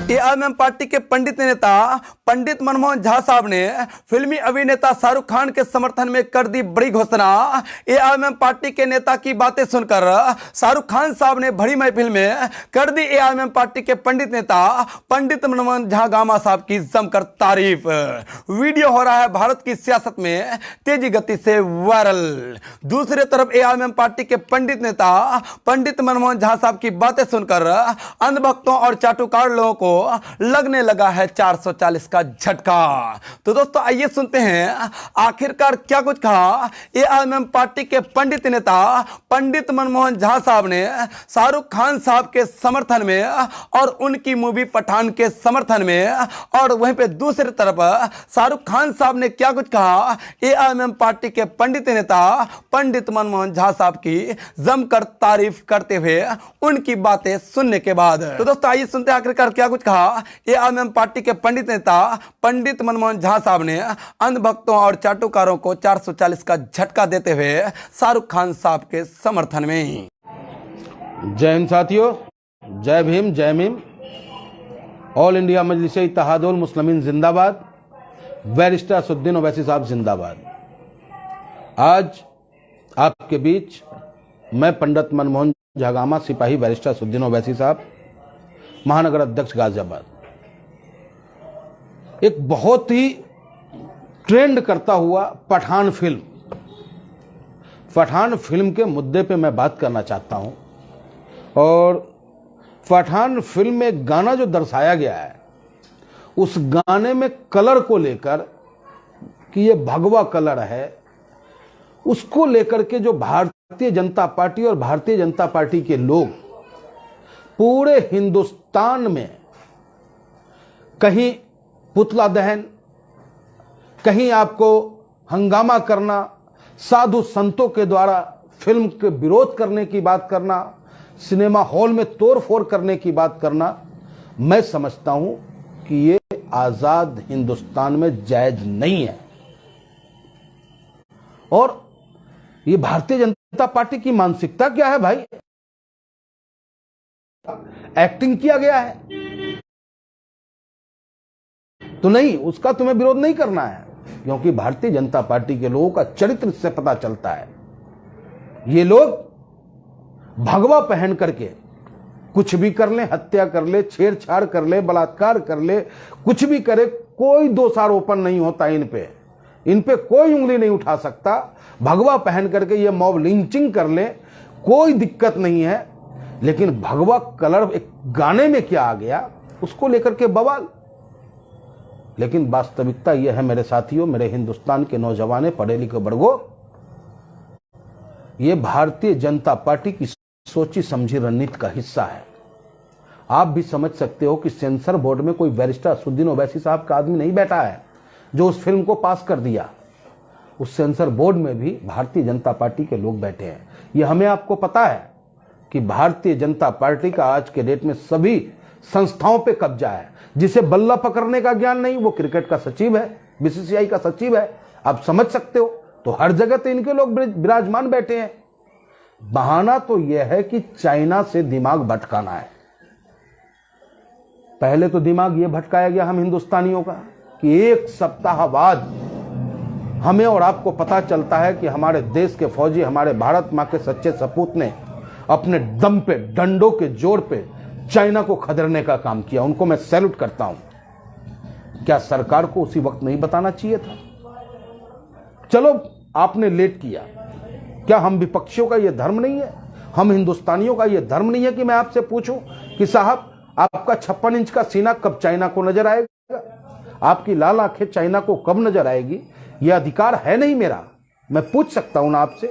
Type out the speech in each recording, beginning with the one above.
AIMIM party के पंडित नेता पंडित मनमोहन झा साहब ने फिल्मी अभिनेता शाहरुख खान के समर्थन में कर दी बड़ी घोषणा। एआईएमआईएम पार्टी के नेता की बातें सुनकर शाहरुख खान साहब ने बड़ी महफिल में कर दी एआईएमआईएम पार्टी के पंडित नेता पंडित मनमोहन झा गामा साहब की जमकर तारीफ। वीडियो हो रहा है भारत की सियासत में तेजी गति से वायरल। दूसरी तरफ एआईएमआईएम पार्टी के पंडित नेता पंडित मनमोहन झा साहब की बातें सुनकर अंधभक्तों और चाटुकार लोगों को लगने लगा है 440 का झटका। तो दोस्तों आइए सुनते हैं आखिरकार क्या कुछ कहा एआईएमआईएम पार्टी के पंडित नेता पंडित मनमोहन झा साहब ने शाहरुख खान साहब के समर्थन में और उनकी मूवी पठान के समर्थन में, और वहीं पे दूसरी तरफ शाहरुख खान साहब ने क्या कुछ कहा एआईएमआईएम पार्टी के पंडित नेता पंडित मनमोहन झा साहब की जमकर तारीफ करते हुए उनकी बातें सुनने के बाद। तो दोस्तों आइए सुनते हैं आखिरकार क्या कुछ कहा एआईएमआईएम पार्टी के पंडित नेता पंडित मनमोहन झा साहब ने अंधभक्तों और चाटुकारों को 440 का झटका देते हुए शाहरुख खान साहब के समर्थन में। जय हिंद साथियों, जय भीम, जय मीम। ऑल इंडिया मजलिस इत्तेहादुल मुस्लिमीन जिंदाबाद। बैरिस्टर असदुद्दीन ओवैसी साहब जिंदाबाद। आज आपके बीच मैं पंडित मनमोहन झा गामा, सिपाही बैरिस्टर असदुद्दीन ओवैसी साहब, महानगर अध्यक्ष गाजियाबाद। एक बहुत ही ट्रेंड करता हुआ पठान फिल्म के मुद्दे पे मैं बात करना चाहता हूं। और पठान फिल्म में एक गाना जो दर्शाया गया है, उस गाने में कलर को लेकर कि ये भगवा कलर है, उसको लेकर के जो भारतीय जनता पार्टी और भारतीय जनता पार्टी के लोग पूरे हिंदुस्तान में कहीं पुतला दहन, कहीं आपको हंगामा करना, साधु संतों के द्वारा फिल्म के विरोध करने की बात करना, सिनेमा हॉल में तोड़फोड़ करने की बात करना, मैं समझता हूं कि ये आजाद हिंदुस्तान में जायज नहीं है। और ये भारतीय जनता पार्टी की मानसिकता क्या है भाई? एक्टिंग किया गया है तो नहीं, उसका तुम्हें विरोध नहीं करना है, क्योंकि भारतीय जनता पार्टी के लोगों का चरित्र से पता चलता है। ये लोग भगवा पहन करके कुछ भी कर ले, हत्या कर ले, छेड़छाड़ कर ले, बलात्कार कर ले, कुछ भी करे, कोई दोषारोपण नहीं होता इन पे कोई उंगली नहीं उठा सकता। भगवा पहन करके ये मॉब लिंचिंग कर ले, कोई दिक्कत नहीं है। लेकिन भगवा कलर एक गाने में क्या आ गया, उसको लेकर के बवाल। लेकिन वास्तविकता यह है मेरे साथियों, मेरे हिंदुस्तान के नौजवान पढ़े लिखे वर्गों, ये भारतीय जनता पार्टी की सोची समझी रणनीति का हिस्सा है। आप भी समझ सकते हो कि सेंसर बोर्ड में कोई बैरिस्टर असदुद्दीन ओवैसी साहब का आदमी नहीं बैठा है जो उस फिल्म को पास कर दिया। उस सेंसर बोर्ड में भी भारतीय जनता पार्टी के लोग बैठे हैं। यह हमें आपको पता है कि भारतीय जनता पार्टी का आज के डेट में सभी संस्थाओं पे कब्जा है। जिसे बल्ला पकड़ने का ज्ञान नहीं, वो क्रिकेट का सचिव है, बीसीसीआई का सचिव है। आप समझ सकते हो। तो हर जगह तो इनके लोग विराजमान बैठे हैं। बहाना तो यह है कि चाइना से दिमाग भटकाना है। पहले तो दिमाग यह भटकाया गया हम हिंदुस्तानियों का कि एक सप्ताह बाद हमें और आपको पता चलता है कि हमारे देश के फौजी, हमारे भारत मां के सच्चे सपूत ने अपने दम पे, डंडों के जोर पे चाइना को खदेड़ने का काम किया। उनको मैं सैल्यूट करता हूं। क्या सरकार को उसी वक्त नहीं बताना चाहिए था? चलो आपने लेट किया। क्या हम विपक्षियों का यह धर्म नहीं है, हम हिंदुस्तानियों का यह धर्म नहीं है कि मैं आपसे पूछूं कि साहब आपका 56 इंच का सीना कब चाइना को नजर आएगा, आपकी लाल आंखें चाइना को कब नजर आएगी? यह अधिकार है नहीं मेरा, मैं पूछ सकता हूं ना आपसे।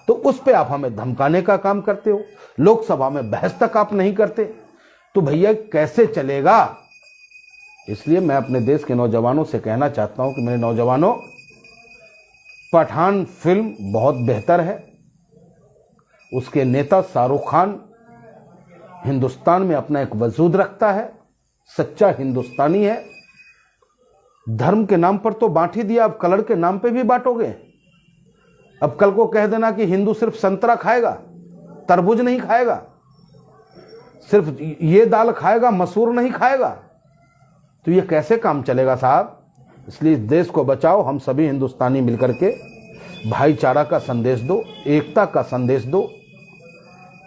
तो उस पे आप हमें धमकाने का काम करते हो। लोकसभा में बहस तक आप नहीं करते, तो भैया कैसे चलेगा? इसलिए मैं अपने देश के नौजवानों से कहना चाहता हूं कि मेरे नौजवानों, पठान फिल्म बहुत बेहतर है। उसके नेता शाहरुख खान हिंदुस्तान में अपना एक वजूद रखता है, सच्चा हिंदुस्तानी है। धर्म के नाम पर तो बांट ही दिया, अब कलर के नाम पे भी बांटोगे। अब कल को कह देना कि हिंदू सिर्फ संतरा खाएगा, तरबूज नहीं खाएगा। सिर्फ ये दाल खाएगा, मसूर नहीं खाएगा, तो ये कैसे काम चलेगा साहब। इसलिए इस देश को बचाओ। हम सभी हिंदुस्तानी मिलकर के भाईचारा का संदेश दो, एकता का संदेश दो,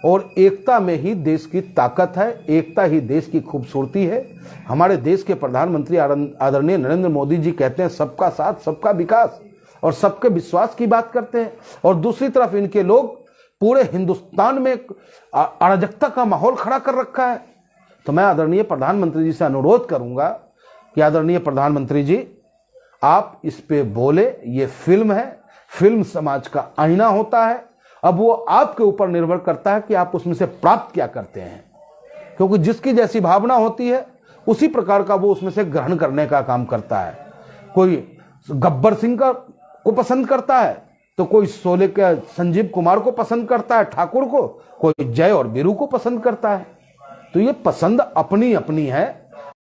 और एकता में ही देश की ताकत है, एकता ही देश की खूबसूरती है। हमारे देश के प्रधानमंत्री आदरणीय नरेंद्र मोदी जी कहते हैं सबका साथ, सबका विकास और सबके विश्वास की बात करते हैं, और दूसरी तरफ इनके लोग पूरे हिंदुस्तान में अराजकता का माहौल खड़ा कर रखा है। तो मैं आदरणीय प्रधानमंत्री जी से अनुरोध करूंगा कि आदरणीय प्रधानमंत्री जी, आप इस पे बोले। ये फिल्म है, फिल्म समाज का आईना होता है। अब वो आपके ऊपर निर्भर करता है कि आप उसमें से प्राप्त क्या करते हैं, क्योंकि जिसकी जैसी भावना होती है उसी प्रकार का वो उसमें से ग्रहण करने का काम करता है। कोई गब्बर सिंह को पसंद करता है, तो कोई शोले के संजीव कुमार को पसंद करता है, ठाकुर को, कोई जय और वीरू को पसंद करता है। तो ये पसंद अपनी अपनी है।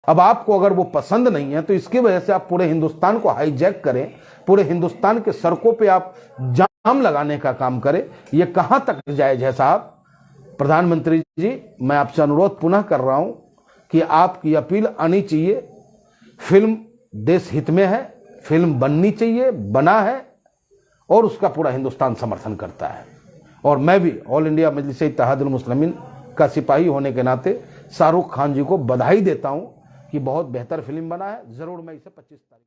अब आपको अगर वो पसंद नहीं है तो इसकी वजह से आप पूरे हिंदुस्तान को हाईजैक करें, पूरे हिंदुस्तान के सड़कों पे आप जाम लगाने का काम करें, ये कहां तक जायज है साहब। प्रधानमंत्री जी, मैं आपसे अनुरोध पुनः कर रहा हूं कि आपकी अपील आनी चाहिए। फिल्म देश हित में है, फिल्म बननी चाहिए, बना है, और उसका पूरा हिंदुस्तान समर्थन करता है। और मैं भी ऑल इंडिया मजलिस इत्तेहादुल मुस्लिमीन का सिपाही होने के नाते शाहरुख खान जी को बधाई देता हूं कि बहुत बेहतर फिल्म बना है। जरूर मैं इसे 25 तारीख